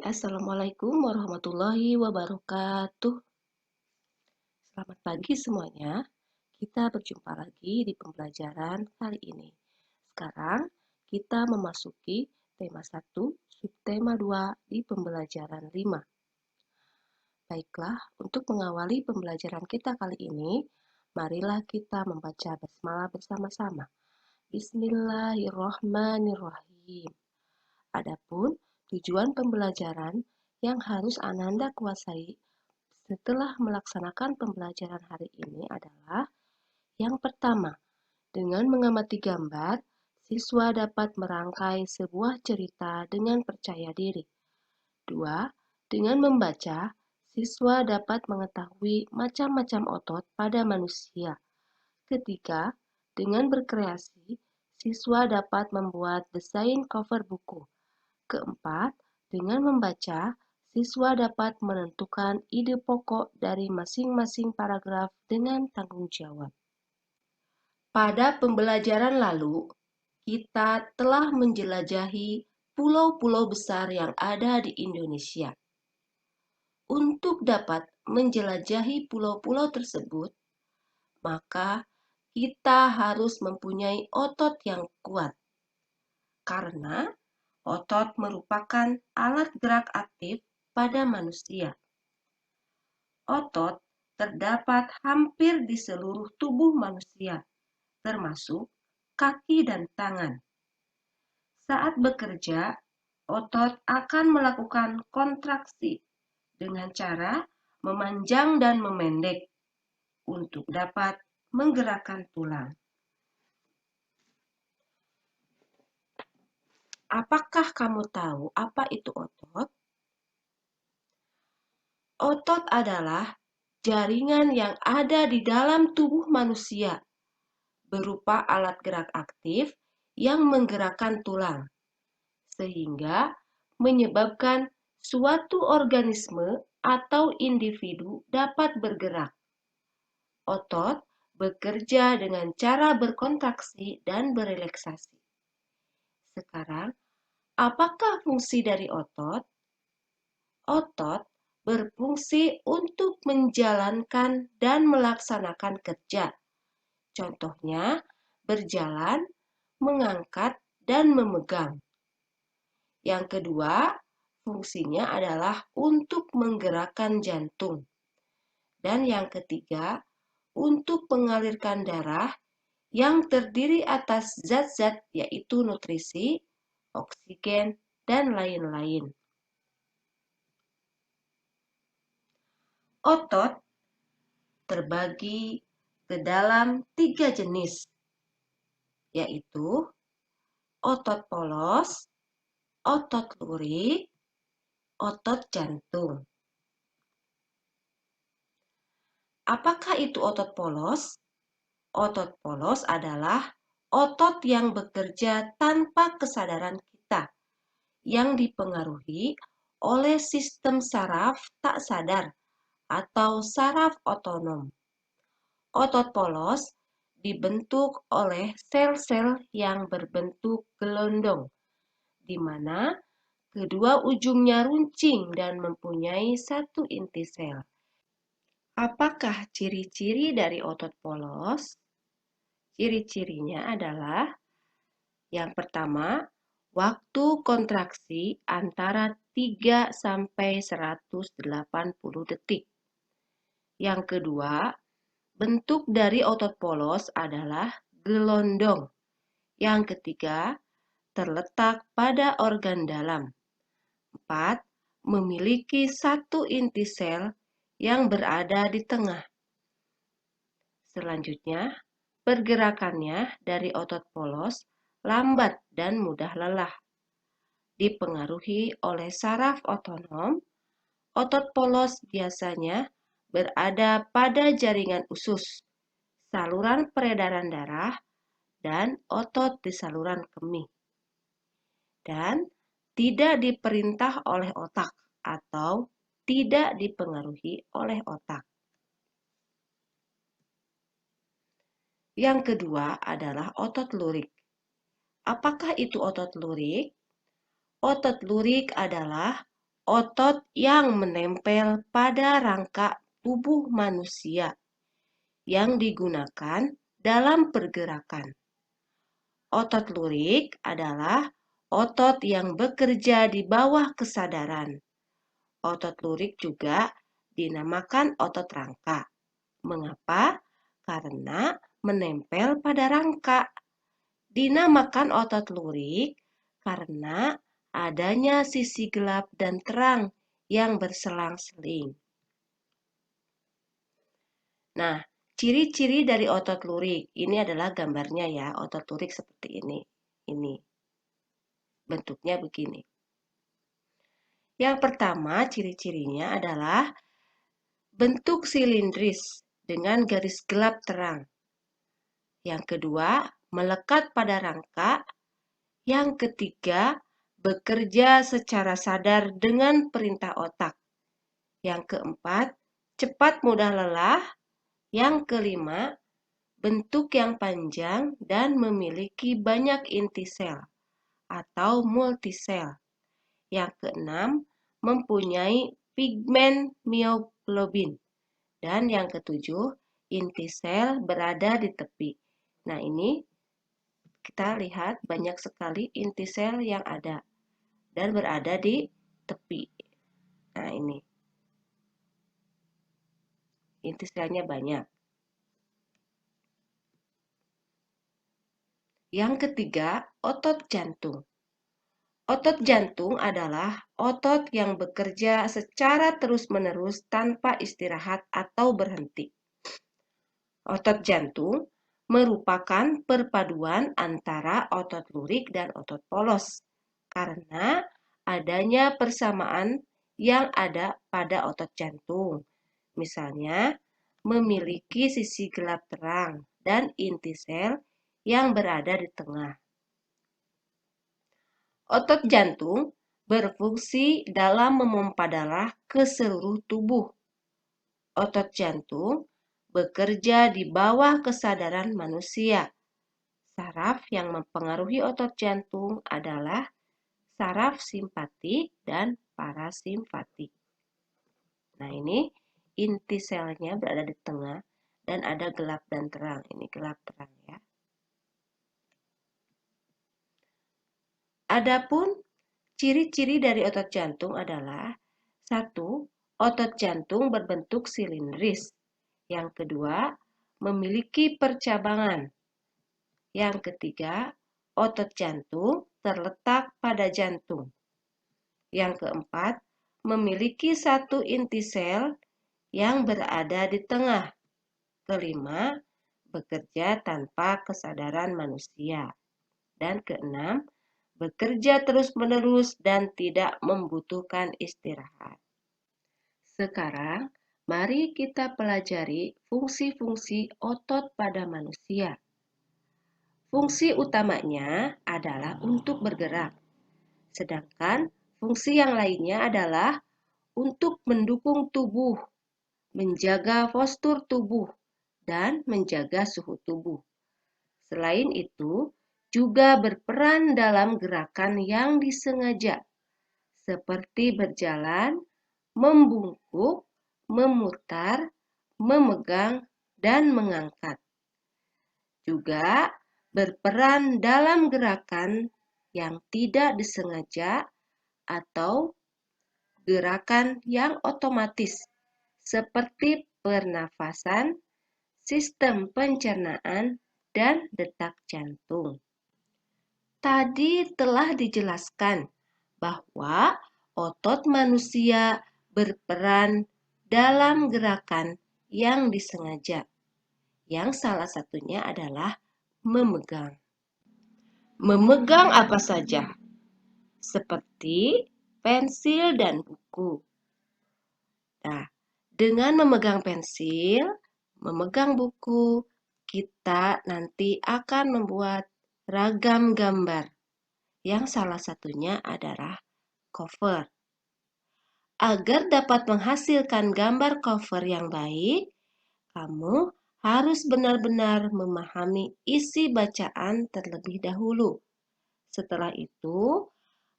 Assalamualaikum warahmatullahi wabarakatuh. Selamat pagi semuanya. Kita berjumpa lagi di pembelajaran kali ini. Sekarang kita memasuki tema 1, subtema 2 di pembelajaran 5. Baiklah, untuk mengawali pembelajaran kita kali ini, marilah kita membaca basmalah bersama-sama. Bismillahirrahmanirrahim. Adapun tujuan pembelajaran yang harus Ananda kuasai setelah melaksanakan pembelajaran hari ini adalah yang pertama, dengan mengamati gambar, siswa dapat merangkai sebuah cerita dengan percaya diri. 2. Dengan membaca, siswa dapat mengetahui macam-macam otot pada manusia. Ketiga, dengan berkreasi, siswa dapat membuat desain cover buku. Keempat, dengan membaca, siswa dapat menentukan ide pokok dari masing-masing paragraf dengan tanggung jawab. Pada pembelajaran lalu, kita telah menjelajahi pulau-pulau besar yang ada di Indonesia. Untuk dapat menjelajahi pulau-pulau tersebut, maka kita harus mempunyai otot yang kuat. Karena otot merupakan alat gerak aktif pada manusia. Otot terdapat hampir di seluruh tubuh manusia, termasuk kaki dan tangan. Saat bekerja, otot akan melakukan kontraksi dengan cara memanjang dan memendek untuk dapat menggerakkan tulang. Apakah kamu tahu apa itu otot? Otot adalah jaringan yang ada di dalam tubuh manusia, berupa alat gerak aktif yang menggerakkan tulang, sehingga menyebabkan suatu organisme atau individu dapat bergerak. Otot bekerja dengan cara berkontraksi dan berelaksasi. Sekarang, apakah fungsi dari otot? Otot berfungsi untuk menjalankan dan melaksanakan kerja. Contohnya, berjalan, mengangkat, dan memegang. Yang kedua, fungsinya adalah untuk menggerakkan jantung. Dan yang ketiga, untuk mengalirkan darah yang terdiri atas zat-zat yaitu nutrisi, oksigen, dan lain-lain. Otot terbagi ke dalam 3 jenis, yaitu otot polos, otot lurik, otot jantung. Apakah itu otot polos? Otot polos adalah otot yang bekerja tanpa kesadaran kita, yang dipengaruhi oleh sistem saraf tak sadar atau saraf otonom. Otot polos dibentuk oleh sel-sel yang berbentuk gelondong, di mana kedua ujungnya runcing dan mempunyai satu inti sel. Apakah ciri-ciri dari otot polos? Ciri-cirinya adalah yang pertama, waktu kontraksi antara 3 sampai 180 detik. Yang kedua, bentuk dari otot polos adalah gelondong. Yang ketiga, terletak pada organ dalam. 4. Memiliki satu inti sel yang berada di tengah. Selanjutnya, pergerakannya dari otot polos lambat dan mudah lelah. Dipengaruhi oleh saraf otonom, otot polos biasanya berada pada jaringan usus, saluran peredaran darah, dan otot di saluran kemih. Dan tidak diperintah oleh otak atau tidak dipengaruhi oleh otak. Yang kedua adalah otot lurik. Apakah itu otot lurik? Otot lurik adalah otot yang menempel pada rangka tubuh manusia yang digunakan dalam pergerakan. Otot lurik adalah otot yang bekerja di bawah kesadaran. Otot lurik juga dinamakan otot rangka. Mengapa? Karena menempel pada rangka. Dinamakan otot lurik karena adanya sisi gelap dan terang yang berselang-seling. Nah, ciri-ciri dari otot lurik ini adalah gambarnya ya. Otot lurik seperti ini. Ini bentuknya begini. Yang pertama, ciri-cirinya adalah bentuk silindris dengan garis gelap terang. Yang kedua, melekat pada rangka. Yang ketiga, bekerja secara sadar dengan perintah otak. Yang keempat, cepat mudah lelah. Yang kelima, bentuk yang panjang dan memiliki banyak inti sel atau multisel. Yang keenam, mempunyai pigmen mioglobin. Dan yang ketujuh, inti sel berada di tepi. Nah, ini kita lihat banyak sekali inti sel yang ada dan berada di tepi. Nah, ini. Inti selnya banyak. Yang ketiga, otot jantung. Otot jantung adalah otot yang bekerja secara terus-menerus tanpa istirahat atau berhenti. Otot jantung merupakan perpaduan antara otot lurik dan otot polos karena adanya persamaan yang ada pada otot jantung. Misalnya, memiliki sisi gelap terang dan inti sel yang berada di tengah. Otot jantung berfungsi dalam memompa darah ke seluruh tubuh. Otot jantung bekerja di bawah kesadaran manusia. Saraf yang mempengaruhi otot jantung adalah saraf simpatik dan parasimpatik. Nah, ini inti selnya berada di tengah dan ada gelap dan terang. Ini gelap terang ya. Adapun ciri-ciri dari otot jantung adalah 1. Otot jantung berbentuk silindris. Yang kedua, memiliki percabangan. Yang ketiga, otot jantung terletak pada jantung. Yang keempat, memiliki satu inti sel yang berada di tengah. Kelima, bekerja tanpa kesadaran manusia. Dan keenam, bekerja terus-menerus dan tidak membutuhkan istirahat. Sekarang, mari kita pelajari fungsi-fungsi otot pada manusia. Fungsi utamanya adalah untuk bergerak, sedangkan fungsi yang lainnya adalah untuk mendukung tubuh, menjaga postur tubuh, dan menjaga suhu tubuh. Selain itu, juga berperan dalam gerakan yang disengaja, seperti berjalan, membungkuk, memutar, memegang, dan mengangkat. Juga berperan dalam gerakan yang tidak disengaja atau gerakan yang otomatis, seperti pernafasan, sistem pencernaan, dan detak jantung. Tadi telah dijelaskan bahwa otot manusia berperan dalam gerakan yang disengaja, yang salah satunya adalah memegang. Memegang apa saja? Seperti pensil dan buku. Nah, dengan memegang pensil, memegang buku, kita nanti akan membuat ragam gambar, yang salah satunya adalah cover. Agar dapat menghasilkan gambar cover yang baik, kamu harus benar-benar memahami isi bacaan terlebih dahulu. Setelah itu,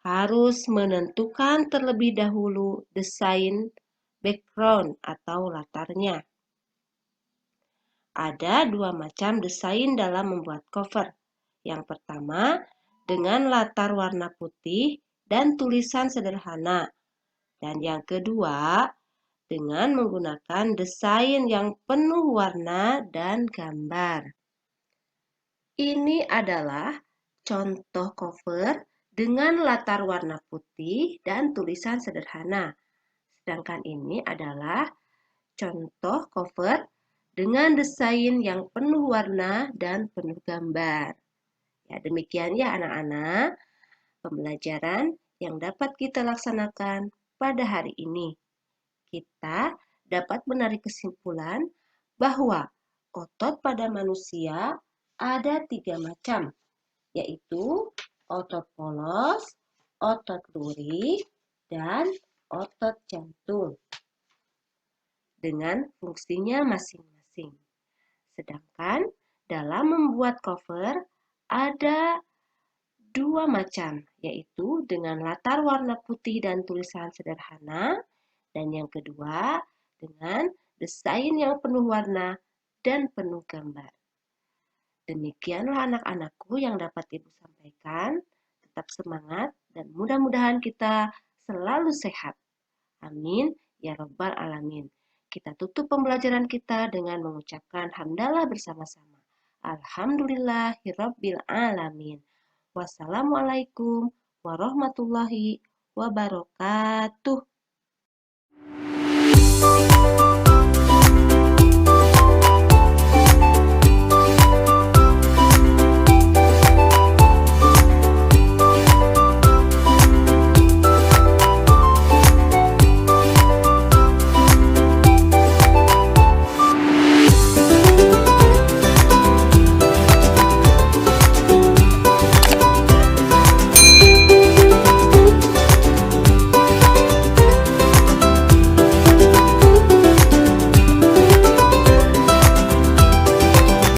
harus menentukan terlebih dahulu desain background atau latarnya. Ada dua macam desain dalam membuat cover. Yang pertama, dengan latar warna putih dan tulisan sederhana. Dan yang kedua, dengan menggunakan desain yang penuh warna dan gambar. Ini adalah contoh cover dengan latar warna putih dan tulisan sederhana. Sedangkan ini adalah contoh cover dengan desain yang penuh warna dan penuh gambar. Ya, demikian ya anak-anak, pembelajaran yang dapat kita laksanakan pada hari ini. Kita dapat menarik kesimpulan bahwa otot pada manusia ada 3 macam, yaitu otot polos, otot lurik, dan otot jantung dengan fungsinya masing-masing. Sedangkan dalam membuat cover ada 2 macam, yaitu dengan latar warna putih dan tulisan sederhana, dan yang kedua dengan desain yang penuh warna dan penuh gambar. Demikianlah anak-anakku yang dapat Ibu sampaikan. Tetap semangat dan mudah-mudahan kita selalu sehat. Amin ya rabbal alamin. Kita tutup pembelajaran kita dengan mengucapkan hamdalah bersama-sama. Alhamdulillahirabbil alamin. Wassalamualaikum warahmatullahi wabarakatuh.